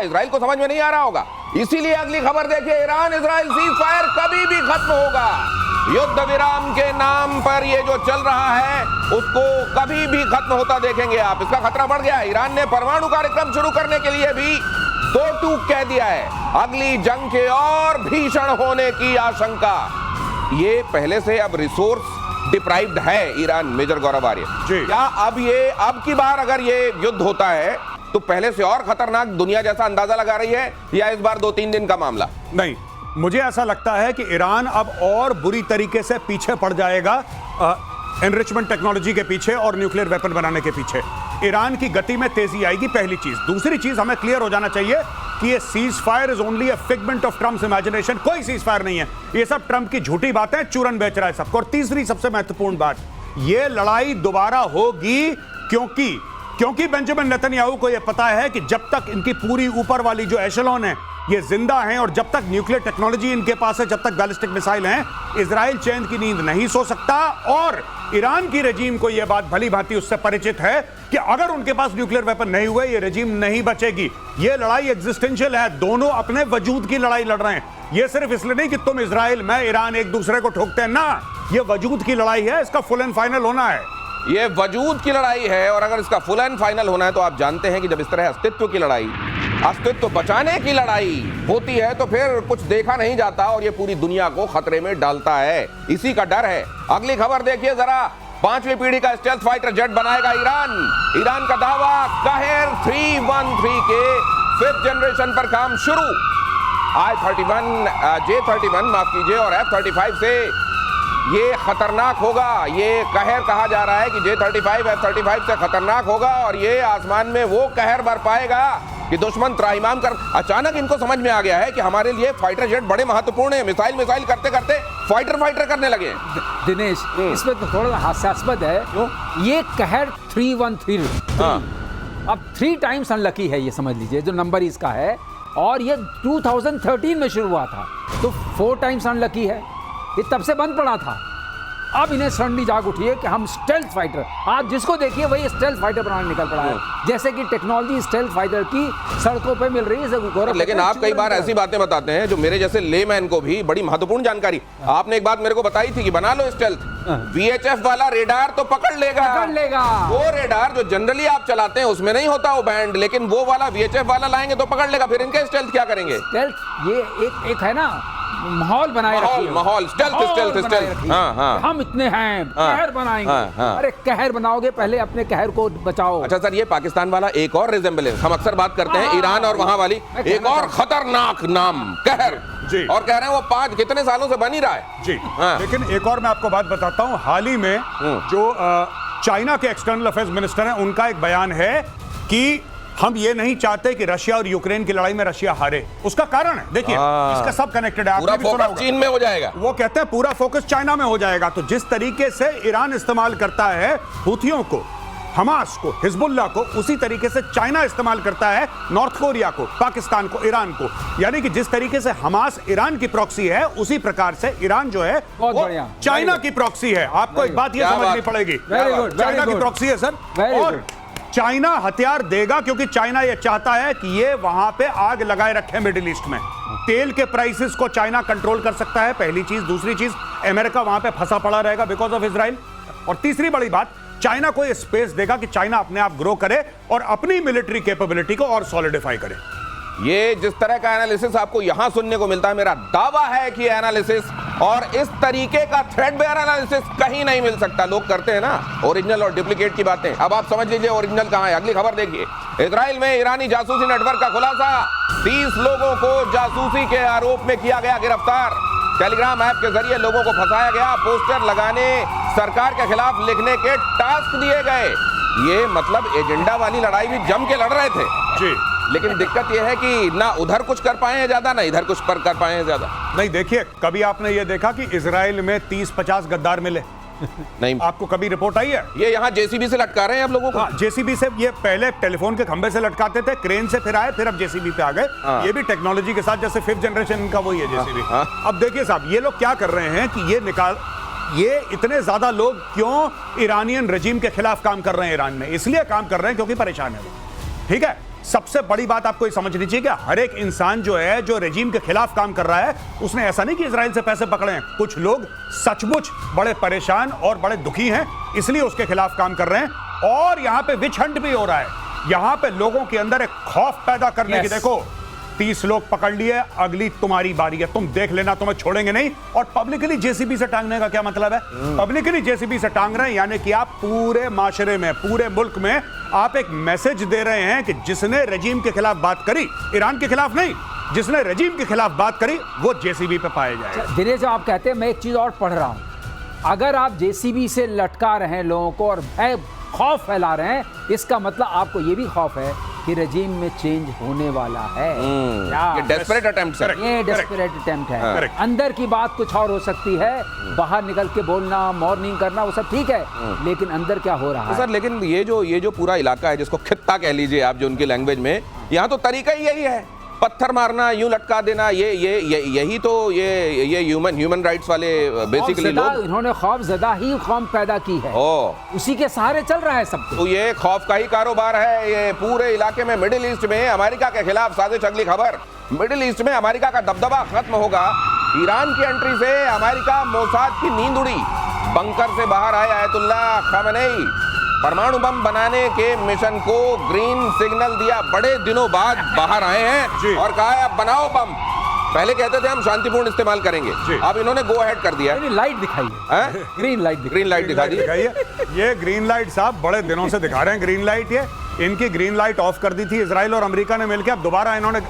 Israel को समझ में नहीं आ रहा होगा। इसीलिए अगली खबर देखिए, ईरान इजराइल सीज फायर कभी भी खत्म होगा। युद्ध विराम के नाम पर ये जो चल रहा है उसको कभी भी खत्म होता देखेंगे आप। इसका खतरा बढ़ गया है। ईरान ने परमाणु कार्यक्रम शुरू करने के लिए भी दो टूक कह दिया है। अगली जंग के और भीषण होने की आशंका। ये पहले से अब रिसोर्स डिप्राइव्ड है ईरान, मेजर गौरव आर्य। क्या अब की बार अगर ये युद्ध होता है तो पहले से और खतरनाक दुनिया जैसा अंदाजा लगा रही है, या इस बार 2-3 दिन का मामला? नहीं, मुझे ऐसा लगता है कि ईरान अब और बुरी तरीके से पीछे पड़ जाएगा एनरिचमेंट टेक्नोलॉजी के पीछे और न्यूक्लियर वेपन बनाने के पीछे। ईरान की गति में तेजी आएगी, पहली चीज। दूसरी चीज, हमें क्लियर हो जाना चाहिए कि ये cease fire is only a figment of Trump's imagination. कोई सीज फायर नहीं है, ये सब ट्रम्प की झूठी बातें, चूरन बेच रहा है सबको। और तीसरी सबसे महत्वपूर्ण बात, ये लड़ाई दोबारा होगी क्योंकि बेंजामिन नेतन्याहू को यह पता है कि जब तक इनकी पूरी ऊपर वाली जो एशेलॉन है ये जिंदा हैं और जब तक न्यूक्लियर टेक्नोलॉजी इनके पास है, जब तक बैलिस्टिक मिसाइल हैं, इजराइल चैन की नींद नहीं सो सकता। और ईरान की रजीम को यह बात भली भांति उससे परिचित है कि अगर उनके पास न्यूक्लियर वेपन नहीं हुए ये रजीम नहीं बचेगी। यह लड़ाई एग्जिस्टेंशियल है, दोनों अपने वजूद की लड़ाई लड़ रहे हैं। यह सिर्फ इसलिए नहीं कि तुम इजराइल मैं ईरान एक दूसरे को ठोकते हैं, ना, यह वजूद की लड़ाई है। इसका फुल एंड फाइनल होना है। ये वजूद की लड़ाई है, और अगर इसका फुल एंड फाइनल होना है तो आप जानते हैं कि जब इस तरह अस्तित्व की लड़ाई, अस्तित्व बचाने की लड़ाई होती है तो फिर कुछ देखा नहीं जाता और ये पूरी दुनिया को खतरे में डालता है। इसी का डर है। अगली खबर देखिए जरा, 5वीं पीढ़ी का स्टेल्थ फाइटर जेट बनाएगा ईरान। ईरान का दावा, काहिर 313 के 5th जनरेशन पर काम शुरू। J-31 माफ कीजिए, और F-35 से ये खतरनाक होगा। ये कहर कहा जा रहा है कि J-35 F-35 से खतरनाक होगा और ये आसमान में वो कहर बरपाएगा कि दुश्मन त्राहिमाम कर। अचानक इनको समझ में आ गया है कि हमारे लिए फाइटर जेट बड़े महत्वपूर्ण है। मिसाइल करते करते फाइटर करने लगे। दिनेश, इसमें तो थोड़ा हास्यास्पद है। ये कहर 313 अब 3 टाइम्स अनलकी है, ये समझ लीजिए जो नंबर इसका है। और ये 2013 में शुरू हुआ था, तो 4 टाइम्स अनलकी है। ये तब से बंद पड़ा था। अब इन्हें सडनली जाग उठी है कि हम स्टेल्थ फाइटर, आप जिसको देखिए वही स्टेल्थ फाइटर बनाने निकल पड़ा है। जैसे कि टेक्नोलॉजी स्टेल्थ फाइटर की सड़कों पे मिल रही है। लेकिन आप कई बार ऐसी बातें बताते हैं जो मेरे जैसे लेमैन को भी बड़ी महत्वपूर्ण जानकारी। आपने एक बात मेरे को बताई थी कि बना लो स्टेल्थ, VHF वाला रेडार तो पकड़ लेगा। वो रेडार जो जनरली आप चलाते हैं उसमें नहीं होता वो बैंड, लेकिन वो वाला VHF वाला लाएंगे तो पकड़ लेगा। फिर इनके स्टेल्थ क्या करेंगे? स्टेल्थ ये एक है ना, माहौल बनाए रखिए। माहौल स्टेल्थ। हाँ। हम इतने हैं, कहर बनाएंगे। अरे कहर बनाओगे, पहले अपने कहर को बचाओ। अच्छा सर, ये पाकिस्तान वाला एक और रिजेंबलेंस, हम अक्सर बात करते हैं ईरान और वहां वाली एक और खतरनाक नाम कहर जी, और कह रहे हैं वो 5 कितने सालों से बन ही रहा है जी। लेकिन एक और मैं आपको बात बताता हूं, हाल ही में जो चाइना के एक्सटर्नल अफेयर्स मिनिस्टर हैं, उनका एक बयान है कि हम ये नहीं चाहते कि रशिया और यूक्रेन की लड़ाई में रशिया हारे। उसका कारण है, देखिए इसका सब कनेक्टेड है। पूरा फोकस चीन में हो जाएगा। वो कहते हैं पूरा फोकस चाइना में हो जाएगा। तो जिस तरीके से ईरान इस्तेमाल करता है हुथियों को, हमास को, हिजबुल्लाह को, उसी तरीके से चाइना इस्तेमाल करता है नॉर्थ कोरिया को, पाकिस्तान को, ईरान को। यानी कि जिस तरीके से हमास ईरान की प्रॉक्सी है, उसी प्रकार से ईरान जो है वो चाइना की प्रॉक्सी है। आपको एक बात ये समझनी पड़ेगी, चाइना की प्रॉक्सी है सर। और चाइना हथियार देगा क्योंकि चाइना यह चाहता है कि ये वहां पे आग लगाए रखे मिडिल ईस्ट में। तेल के प्राइसेस को चाइना कंट्रोल कर सकता है, पहली चीज। दूसरी चीज, अमेरिका वहां पे फंसा पड़ा रहेगा बिकॉज ऑफ इजराइल। और तीसरी बड़ी बात, चाइना को यह स्पेस देगा कि चाइना अपने आप ग्रो करे और अपनी मिलिट्री कैपेबिलिटी को और सॉलिडिफाई करे। ये जिस तरह का एनालिसिस आपको यहां सुनने को मिलता है, मेरा दावा है कि एनालिसिस और इस तरीके का थ्रेडबेयर एनालिसिस कहीं नहीं मिल सकता। लोग करते हैं ना ओरिजिनल और डुप्लीकेट की बातें। अब आप समझ लीजिए ओरिजिनल कहां है। अगली खबर देखिए, इजराइल में ईरानी जासूसी नेटवर्क का खुलासा। 30 लोगों को जासूसी के आरोप में किया गया गिरफ्तार। टेलीग्राम ऐप के जरिए लोगों को फंसाया गया, पोस्टर लगाने, सरकार के खिलाफ लिखने के टास्क दिए गए। ये मतलब एजेंडा वाली लड़ाई भी जम के लड़ रहे थे जी। लेकिन दिक्कत यह है कि ना उधर कुछ कर पाए हैं ज्यादा, ना इधर कुछ कर पाए हैं ज्यादा। नहीं, देखिए कभी आपने ये देखा कि इजराइल में 30-50 गद्दार मिले? नहीं। आपको कभी रिपोर्ट आई है? ये यहाँ जेसीबी से लटका रहे हैं आप लोगों को। हाँ, जेसीबी से। ये पहले टेलीफोन के खंबे से लटकाते थे, क्रेन से फिर आए, फिर अब जेसीबी पे आ गए। ये भी टेक्नोलॉजी के साथ, जैसे 5th जनरेशन का वही है जेसीबी। अब देखिए साहब, ये लोग क्या कर रहे हैं कि ये इतने ज्यादा लोग क्यों ईरानियन रजीम के खिलाफ काम कर रहे हैं ईरान में? इसलिए काम कर रहे हैं क्योंकि परेशान है वो, ठीक है। सबसे बड़ी बात आपको ये समझनी चाहिए कि हर एक इंसान जो है, जो रेजिम के खिलाफ काम कर रहा है, उसने ऐसा नहीं कि इजराइल से पैसे पकड़े हैं। कुछ लोग सचमुच बड़े परेशान और बड़े दुखी हैं, इसलिए उसके खिलाफ काम कर रहे हैं। और यहां पे विच हंट भी हो रहा है, यहां पे लोगों के अंदर एक खौफ पैदा करने की। देखो 30 लोग पकड़ लिए, अगली तुम्हारी बारी है, तुम देख लेना, तुम्हें छोड़ेंगे नहीं। और पब्लिकली जेसीबी से टांगने का क्या मतलब है? पब्लिकली जेसीबी से टांग रहे हैं, यानी कि आप पूरे माशरे में, पूरे मुल्क में आप एक मैसेज दे रहे हैं कि जिसने रजीम के खिलाफ बात करी, ईरान के खिलाफ नहीं, जिसने रजीम के खिलाफ बात करी, वो जेसीबी पे पाए जाए। दिनेश, आप कहते हैं, मैं एक चीज और पढ़ रहा हूं, अगर आप जेसीबी से लटका रहे हैं लोगों को और भय खौफ फैला रहे हैं, इसका मतलब आपको ये भी खौफ है कि रजीम में चेंज होने वाला है। ये डेस्परेट अटेम्प्ट है। ये डेस्परेट अटेम्प्ट है। Correct. अंदर की बात कुछ और हो सकती है, बाहर निकल के बोलना, मॉर्निंग करना, वो सब ठीक है, लेकिन अंदर क्या हो रहा है? सर लेकिन ये जो पूरा इलाका है, जिसको खित्ता कह लीजिए आप, जो उनकी लैंग्वेज में, यहाँ तो तरीका ही यही है, पत्थर मारना, यूं लटका देना, यही तो ये ह्यूमन राइट्स वाले बेसिकली लोग, इन्होंने खौफजदा ही कौम पैदा की है, उसी के सहारे चल रहा है सब कुछ। तो ये खौफ का ही कारोबार है ये पूरे इलाके में। मिडिल ईस्ट में अमेरिका के खिलाफ साजिश, अगली खबर, मिडिल ईस्ट में अमेरिका का दबदबा खत्म होगा। ईरान की एंट्री से अमेरिका मोसाद की नींद उड़ी, बंकर से बाहर आए आयतुल्लाह खामेनेई, परमाणु बम बनाने के मिशन को ग्रीन सिग्नल दिया, बड़े दिनों बाद बाहर आए हैं और कहा है अब बनाओ बम। पहले कहते थे हम शांतिपूर्ण इस्तेमाल करेंगे, अब इन्होंने गो अहेड कर दिया। लाइट दिखाई है, ग्रीन लाइट दिखा दी। ये ग्रीन लाइट साहब बड़े दिनों से दिखा रहे हैं ग्रीन लाइट। ये इनकी ग्रीन लाइट ऑफ कर दी थी इजराइल और अमेरिका ने मिलकर, अब दोबारा इन्होंने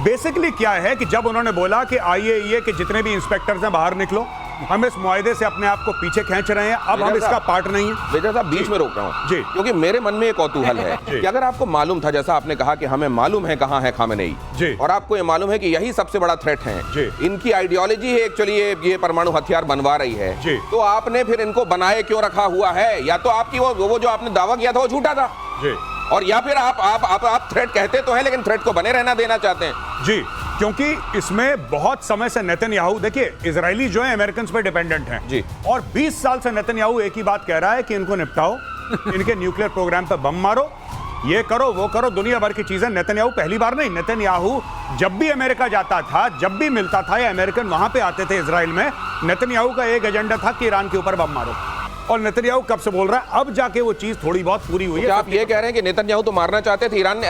बेसिकली क्या है कि जब उन्होंने बोला कि आईएईए के जितने भी इंस्पेक्टर्स हैं बाहर निकलो, हम इस मुआहदे से अपने आप को पीछे खींच रहे हैं, अब हम इसका पार्ट नहीं है। बेजा साहब बीच में रोक रहा हूं जी, क्योंकि मेरे मन में एक कौतूहल है कि अगर आपको मालूम था, जैसा आपने कहा कि हमें मालूम है कहां है खामेनेई जी, और आपको ये मालूम है कि यही सबसे बड़ा थ्रेट है जी, इनकी आइडियोलॉजी है एक्चुअली ये परमाणु हथियार बनवा रही है जी, तो आपने फिर इनको बनाए क्यों रखा हुआ है? या तो आपकी वो जो आपने दावा किया था वो झूठा था जी, और या फिर आप थ्रेट कहते तो हैं लेकिन थ्रेट को बने रहना देना चाहते हैं जी, क्योंकि इसमें बहुत समय से नेतन्याहू, देखिए इजरायली जो है अमेरिकन पे डिपेंडेंट हैं जी, और 20 साल से नेतन्याहू एक ही बात कह रहा है कि इनको निपटाओ, इनके न्यूक्लियर प्रोग्राम पे बम मारो, ये करो वो करो, दुनिया भर की चीजें। नेतन्याहू पहली बार नहीं, नेतन्याहू जब भी अमेरिका जाता था, जब भी मिलता था या अमेरिकन वहां पे आते थे इजराइल में, नेतन्याहू का एक एजेंडा था कि ईरान के ऊपर बम मारो। और नेतन्याहू कब से बोल रहा है, अब जाके वो चीज थोड़ी बहुत पूरी हुई है। आप ये कह रहे हैं कि नेतन्याहू तो मारना चाहते थे, ईरान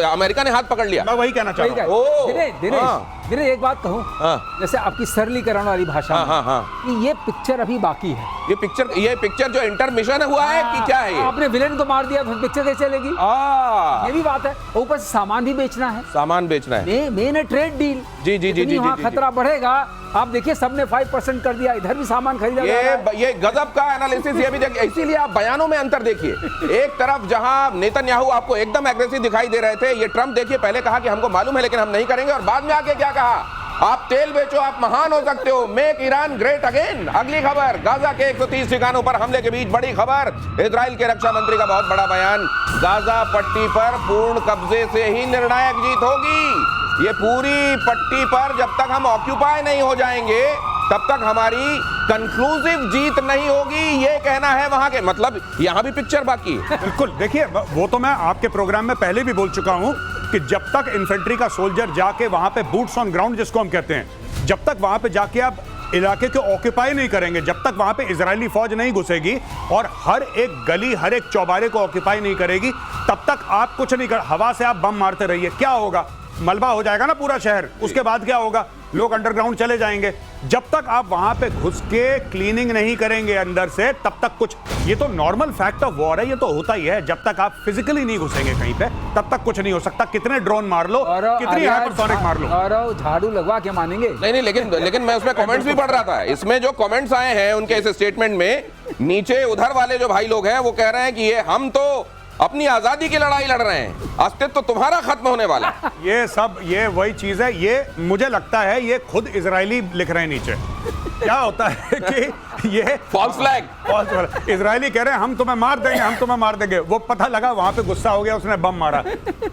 अमेरिका ने हाथ पकड़ लिया? मैं वही कहना चाह रहा हूं। दिनेश एक बात कहूं, जैसे आपकी सरलीकरण वाली भाषा में, ये पिक्चर अभी बाकी है। ये पिक्चर जो इंटरमिशन हुआ है कि क्या है? आपने विलेन को मार दिया तो पिक्चर कैसे चलेगी? ये भी बात है। ऊपर से सामान भी बेचना है, सामान बेचना है, मेन है ट्रेड डील। जी, वहाँ खतरा बढ़ेगा। आप देखिए सबने 5% कर दिया, इधर भी सामान खरीदा। ये गजब का एनालिसिस ये भी देखिए, इसीलिए आप बयानों में अंतर देखिए। एक तरफ जहां नेतन्याहू आपको एकदम एग्रेसिव दिखाई दे रहे थे, ये ट्रम्प देखिए पहले कहा कि हमको मालूम है लेकिन हम नहीं करेंगे, और बाद में आके क्या कहा, आप तेल बेचो, आप महान हो सकते हो, मेक ईरान ग्रेट अगेन। अगली खबर, गाजा के 130 ठिकानों पर हमले के बीच बड़ी खबर, इजराइल के रक्षा मंत्री का बहुत बड़ा बयान, गाजा पट्टी पर पूर्ण कब्जे से ही निर्णायक जीत होगी। ये पूरी पट्टी पर जब तक हम ऑक्यूपाई नहीं हो जाएंगे तब तक हमारी कंक्लूसिव जीत नहीं होगी, ये कहना है वहां के। मतलब यहां भी पिक्चर बाकी है। बिल्कुल, देखिए वो तो मैं आपके प्रोग्राम में पहले भी बोल चुका हूं कि जब तक इन्फेंट्री का सोल्जर जाके वहां पे बूट्स ऑन ग्राउंड जिसको हम कहते हैं, जब तक वहां पे जाके आप इलाके को ऑक्यूपाई नहीं करेंगे, जब तक वहां पे इजरायली फौज नहीं घुसेगी और हर एक गली, हर एक चौबारे को ऑक्यूपाई नहीं करेगी, तब तक आप कुछ नहीं कर। हवा से आप बम मारते रहिए, क्या होगा? मलबा हो जाएगा ना पूरा शहर। उसके बाद क्या होगा? लोग अंडरग्राउंड चले जाएंगे। जब तक आप वहां पे घुस के क्लीनिंग नहीं करेंगे अंदर से, तब तक कुछ, ये तो नॉर्मल फैक्ट ऑफ वॉर है, ये तो होता ही है। जब तक आप फिजिकली नहीं घुसेंगे कहीं पे, तब तक कुछ नहीं हो सकता। कितने ड्रोन मार लो, कितनी हाइपरसोनिक मार लो, और झाड़ू लगवा के मानेंगे नहीं, लेकिन मैं उसमें कमेंट्स भी पढ़ रहा था। इसमें जो कमेंट्स आए हैं उनके इस स्टेटमेंट में, नीचे उधर वाले जो भाई लोग हैं वो कह रहे हैं कि ये हम तो अपनी आजादी की लड़ाई लड़ रहे हैं, अस्तित्व तो तुम्हारा खत्म होने वाला है। ये वही चीज है। ये मुझे लगता है ये खुद इजरायली लिख रहे हैं नीचे। क्या होता है कि ये फॉल्स फ्लैग, इजरायली कह रहे हैं हम तुम्हें मार देंगे, हम तुम्हें मार देंगे। वो पता लगा वहां पे गुस्सा हो गया, उसने बम मारा।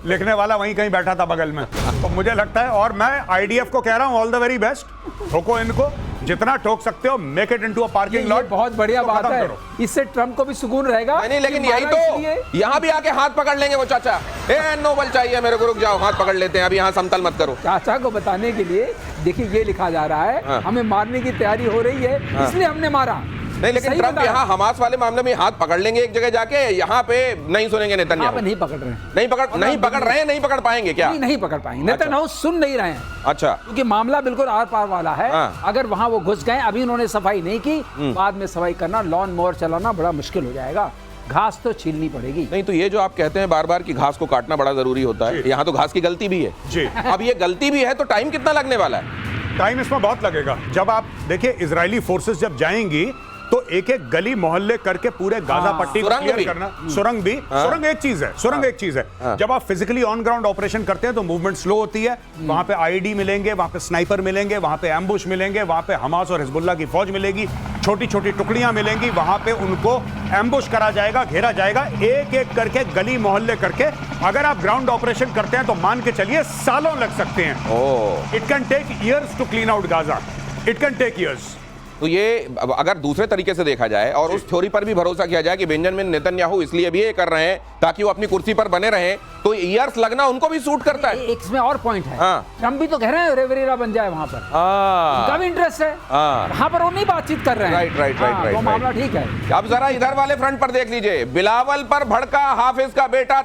लिखने वाला वहीं कहीं बैठा था बगल में। तो मुझे लगता है, और मैं आईडीएफ को कह रहा हूं ऑल द वेरी बेस्ट, ठोको इनको, जितना ठोक सकते हो, make it into a parking ये लॉट। बहुत बढ़िया बात है, करो। इससे ट्रम्प को भी सुकून रहेगा। नहीं लेकिन कि यही मारा इसलिए- तो, यहाँ भी आके हाथ पकड़ लेंगे वो चाचा, ए नोबल चाहिए मेरे को, रुक जाओ हाथ पकड़ लेते हैं, अब यहाँ समतल मत करो। चाचा को बताने के लिए देखिए ये लिखा जा रहा है, हाँ। हमें मारने की तैयारी हो रही है, इसलिए हमने मारा। नहीं लेकिन सही ट्रम्प बताया। यहाँ हमास वाले मामले में हाथ पकड़ लेंगे एक जगह जाके, यहाँ पे नहीं सुनेंगे यहाँ नेतन्याहू। पे नहीं पकड़ रहे हैं, नहीं पकड़ रहे हैं, नहीं पकड़ पाएंगे क्या? नहीं पकड़ पाएंगे, नेतन्याहू सुन नहीं रहे हैं, अच्छा, क्योंकि मामला बिल्कुल आर पार वाला है। हाँ। अगर वहां वो घुस गए, अभी उन्होंने सफाई नहीं की, बाद में सफाई करना, लॉन मोवर चलाना बड़ा मुश्किल हो जाएगा, घास तो छीलनी पड़ेगी। नहीं तो ये जो आप कहते हैं बार बार कि घास को काटना बड़ा जरूरी होता है, यहाँ तो घास की गलती भी है जी। अब ये गलती भी है तो टाइम कितना लगने वाला है? टाइम इसमें बहुत लगेगा। जब आप देखिए इजरायली फोर्सेस जब जाएंगी तो एक एक गली मोहल्ले करके पूरे गाजा पट्टी को सुरंग क्लियर भी। करना, सुरंग भी, सुरंग एक चीज है, सुरंग एक चीज है। जब आप फिजिकली ऑन ग्राउंड ऑपरेशन करते हैं तो मूवमेंट स्लो होती है, वहां पे आईडी मिलेंगे, वहां पे स्नाइपर मिलेंगे, वहां पे एम्बुश मिलेंगे, वहां पे हमास और हिजबुल्लाह की फौज मिलेगी, छोटी छोटी टुकड़ियां मिलेंगी, वहां पे उनको एम्बुश करा जाएगा, घेरा जाएगा, एक एक करके गली मोहल्ले करके। अगर आप ग्राउंड ऑपरेशन करते हैं तो मान के चलिए सालों लग सकते हैं। Oh, it can take years to clean out Gaza, it can take years. तो ये अगर दूसरे तरीके से देखा जाए और उस थ्योरी पर भी भरोसा किया जाए कि बेंजामिन नेतन्याहू इसलिए भी ये कर रहे हैं ताकि वो अपनी कुर्सी पर बने रहें, तो ईयर्स लगना उनको भी सूट करता है। एक इसमें और पॉइंट है, हाँ। ट्रम्प भी तो कह रहे हैं रेवरेरा बन जाए वहां पर, उनका भी इंटरेस्ट है, हाँ। वहां पर वो नहीं बातचीत कर रहे हैं। राइट, हाँ, वो मामला ठीक है। अब जरा इधर वाले फ्रंट पर देख लीजिए, बिलावल पर भड़का हाफिज का बेटा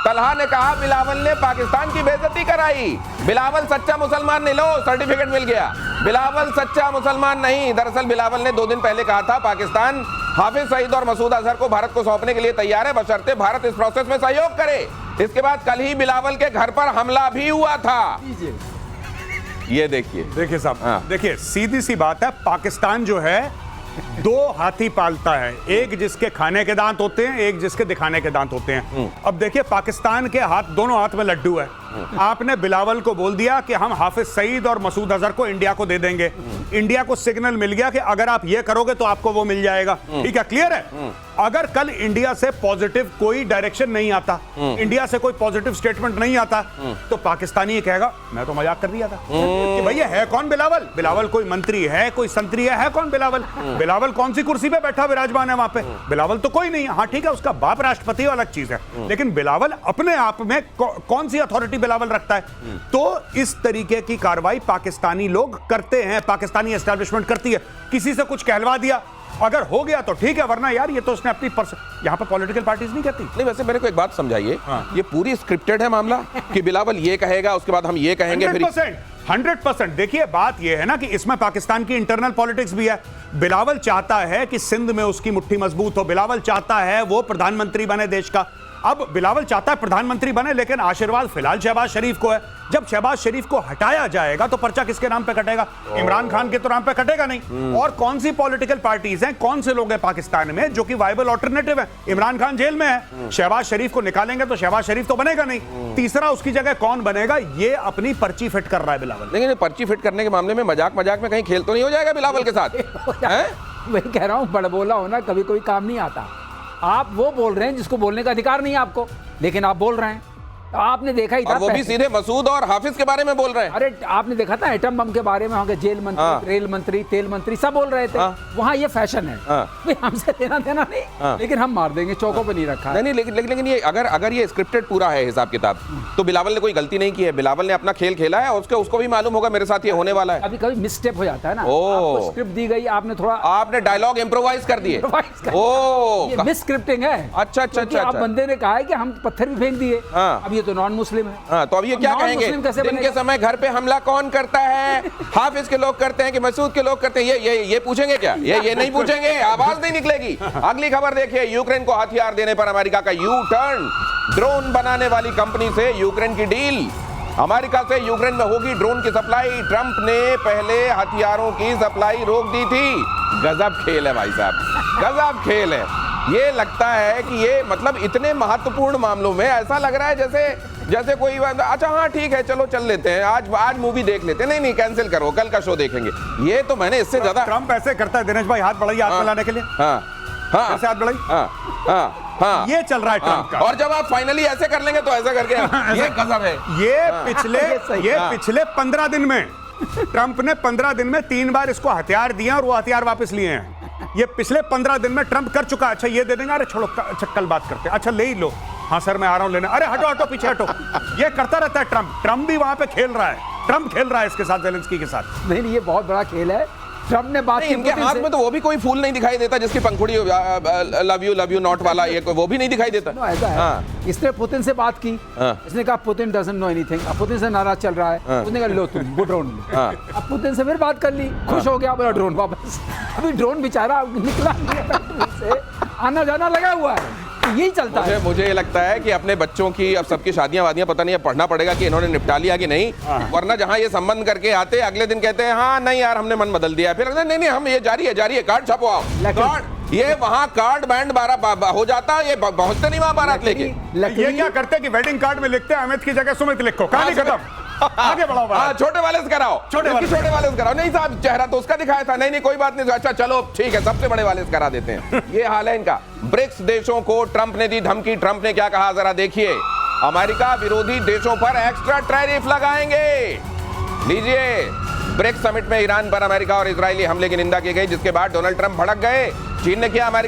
तलहा ने कहा बिलावल ने पाकिस्तान की बेइज्जती कराई, बिलावल सच्चा मुसलमान नहीं, लो सर्टिफिकेट मिल गया, बिलावल सच्चा मुसलमान नहीं। दरअसल बिलावल ने 2 दिन पहले कहा था पाकिस्तान हाफिज सईद और मसूद अजहर को भारत को सौंपने के लिए तैयार है, बशर्ते भारत इस प्रोसेस में सहयोग करे। इसके बाद कल ही बिलावल के घर पर हमला भी हुआ था। ये देखिए साहब, हाँ। देखिए सीधी सी बात है, पाकिस्तान जो है 2 हाथी पालता है, एक जिसके खाने के दांत होते हैं, एक जिसके दिखाने के दांत होते हैं। अब देखिए पाकिस्तान के हाथ, दोनों हाथ में लड्डू है। आपने बिलावल को बोल दिया कि हम हाफिज सईद और मसूद अजहर को इंडिया को दे देंगे, इंडिया को सिग्नल मिल गया कि अगर आप ये करोगे तो आपको वो मिल जाएगा। ठीक है, क्लियर है। अगर कल इंडिया से पॉजिटिव कोई डायरेक्शन नहीं आता, इंडिया से कोई पॉजिटिव स्टेटमेंट नहीं आता, तो पाकिस्तानी ये कहेगा मैं तो मजाक कर दिया था कि भैया है कौन बिलावल, बिलावल कोई मंत्री है, कोई संतरी है कौन बिलावल, बिलावल कौन सी कुर्सी पे बैठा विराजमान है वहां पे, बिलावल तो कोई नहीं है। हाँ ठीक है, उसका बाप राष्ट्रपति अलग चीज है, लेकिन बिलावल अपने आप में कौन सी अथॉरिटी बिलावल रखता है? तो इस तरीके की कार्रवाई पाकिस्तानी लोग करते हैं, पाकिस्तानी एस्टैब्लिशमेंट करती है। किसी से कुछ कहलवा दिया, अगर हो गया तो ठीक है, वरना यार ये तो उसने अपनी यहाँ पे पॉलिटिकल पार्टीज नहीं कहती। नहीं वैसे मेरे को एक बात समझाइए, हाँ। ये पूरी स्क्रिप्टेड है मामला कि बिलावल ये कहेगा उसके बाद हम ये कहेंगे, फिर 100%। देखिए बात यह है ना कि इसमें पाकिस्तान की इंटरनल पॉलिटिक्स भी है। बिलावल चाहता है कि सिंध में उसकी मुट्ठी मजबूत हो, बिलावल चाहता है वो प्रधानमंत्री बने देश का। अब बिलावल चाहता है प्रधानमंत्री बने, लेकिन आशीर्वाद फिलहाल शहबाज शरीफ को है। जब शहबाज शरीफ को हटाया जाएगा तो पर्चा किसके नाम पे कटेगा? इमरान खान के तो नाम पे कटेगा नहीं। और कौन सी पॉलिटिकल पार्टीज हैं, कौन से लोग हैं पाकिस्तान में जो कि वायबल ऑल्टरनेटिव है? इमरान खान जेल में है, शहबाज शरीफ को निकालेंगे तो शहबाज शरीफ तो बनेगा नहीं, तीसरा उसकी जगह कौन बनेगा? ये अपनी पर्ची फिट कर रहा है बिलावल। लेकिन पर्ची फिट करने के मामले में मजाक में कहीं खेल तो नहीं हो जाएगा बिलावल के साथ? वही कह रहा हूँ, बड़बोला होना कभी कोई काम नहीं आता। आप वो बोल रहे हैं जिसको बोलने का अधिकार नहीं है आपको, लेकिन आप बोल रहे हैं। आपने देखा ही था, और वो भी सीधे मसूद और हाफिज के बारे में बोल रहे हैं। अरे आपने देखा था एटम बम के बारे में, वहाँ के जेल मंत्री, हाँ। रेल मंत्री, तेल मंत्री सब बोल रहे थे। हाँ। वहाँ ये फैशन है, हाँ। भाई हमसे लेना देना नहीं, हाँ। लेकिन हम मार देंगे, चौकों पे नहीं रखा है। नहीं लेकिन ये अगर ये स्क्रिप्टेड पूरा है हिसाब किताब, तो बिलावल ने कोई गलती नहीं की है, बिलावल ने अपना खेल खेला है, और उसको भी मालूम होगा मेरे साथ ये होने वाला है। कभी कभी मिसस्टेप हो जाता है ना, ओह। आपको स्क्रिप्ट दी गई, आपने थोड़ा आपने डायलॉग इम्प्रोवाइज कर दिए। ये मिस स्क्रिप्टिंग है। अच्छा। अब बंदे ने कहा है कि हम पत्थर भी फेंक दिए, हाँ। अब ये तो नॉन मुस्लिम है। हाँ, तो अब ये क्या कहेंगे? दिन के समय घर पे हमला कौन करता है? हाफिज के लोग करते हैं कि मसूद के लोग करते हैं? ये पूछेंगे क्या? ये नहीं पूछेंगे, आवाज नहीं निकलेगी। अगली खबर देखिए, यूक्रेन को हथियार देने पर अमेरिका का यू टर्न, ड्रोन बनाने वाली कंपनी से यूक्रेन की डील। अमेरिका से यूक्रेन में होगी ड्रोन की सप्लाई, ट्रंप ने पहले हथियारों की सप्लाई रोक दी थी। गजब खेल है भाई साहब, गजब खेल है। ये लगता है कि ये मतलब इतने महत्वपूर्ण मामलों में ऐसा लग रहा है जैसे कोई, अच्छा हाँ ठीक है चलो चल लेते हैं, आज मूवी देख लेते हैं, नहीं कैंसिल करो, कल का शो देखेंगे। ये तो मैंने इससे ज्यादा ट्रंप ऐसे करता है। दिनेश भाई हाथ बढ़ाइए, हाथ मिलाने के लिए। हाँ ऐसे हाथ बढ़ाई, हाँ, ये चल रहा है ट्रंप का। और जब आप फाइनली ऐसे कर लेंगे तो ऐसा करके ये गजब है। ये पिछले 15 दिन में ट्रंप ने 15 दिन में 3 बार इसको हथियार दिए और वो हथियार वापस लिए हैं। ये पिछले 15 दिन में ट्रंप कर चुका। अच्छा ये दे देंगे, अरे छोड़ो अच्छा कल बात करते हैं, अच्छा ले ही लो, हाँ सर मैं आ रहा हूं लेने, अरे हटो हटो पीछे हटो। ये करता रहता है ट्रंप। ट्रंप भी वहां पे खेल रहा है, ट्रंप खेल रहा है इसके साथ, ज़ेलेंस्की के साथ। नहीं ये बहुत बड़ा खेल है। ट्रंप ने बात की इनके हाथ में तो वो भी कोई फूल नहीं दिखाई देता जिसकी पंखुड़ी लव यू नॉट वाला, ये वो भी नहीं दिखाई देता। ऐसा है। हाँ। इसने पुतिन से बात की, इसने कहा पुतिन डजंट नो एनीथिंग। अब पुतिन से नाराज चल रहा है, उसने कहा लो तुम वो ड्रोन लो। अब पुतिन से फिर बात कर ली, खुश हो गया, बोला ड्रोन वापस। अभी ड्रोन बेचारा निकला नहीं है फैक्ट्री से, आना जाना लगा हुआ है। यही चलता है। मुझे ये लगता है कि अपने बच्चों की अब सबकी शादियां वादियां पता नहीं है, पढ़ना पड़ेगा कि इन्होंने निपटा लिया कि नहीं, वरना जहां ये संबंध करके आते अगले दिन कहते हैं हाँ नहीं यार हमने मन बदल दिया, फिर नहीं नहीं हम ये जारी है कार्ड छपवाओ, कार्ड ये वहां कार्ड बैंड 12 हो जाता, ये पहुंचते नहीं वहां बारात लेके। ये क्या करते हैं कि वेडिंग कार्ड में लिखते हैं अमित की जगह सुमित लिखो, कहानी खत्म, आगे बढ़ाओ। हाँ छोटे वाले से कराओ, छोटे वाले से कराओ। नहीं साहब चेहरा तो उसका दिखाया था, नहीं नहीं कोई बात नहीं, अच्छा चलो ठीक है सबसे बड़े वाले से करा देते हैं। ये हाल है इनका। ब्रिक्स देशों को ट्रंप ने दी धमकी। ट्रंप ने क्या कहा जरा देखिए, अमेरिका विरोधी देशों पर एक्स्ट्रा टैरिफ लगाएंगे। लीजिए, ब्रिक्स समिट में ईरान पर अमेरिका और इजरायली हमले की निंदा की गई, जिसके बाद डोनाल्ड ट्रंप भड़क गए। चीन ने किया अमेरिका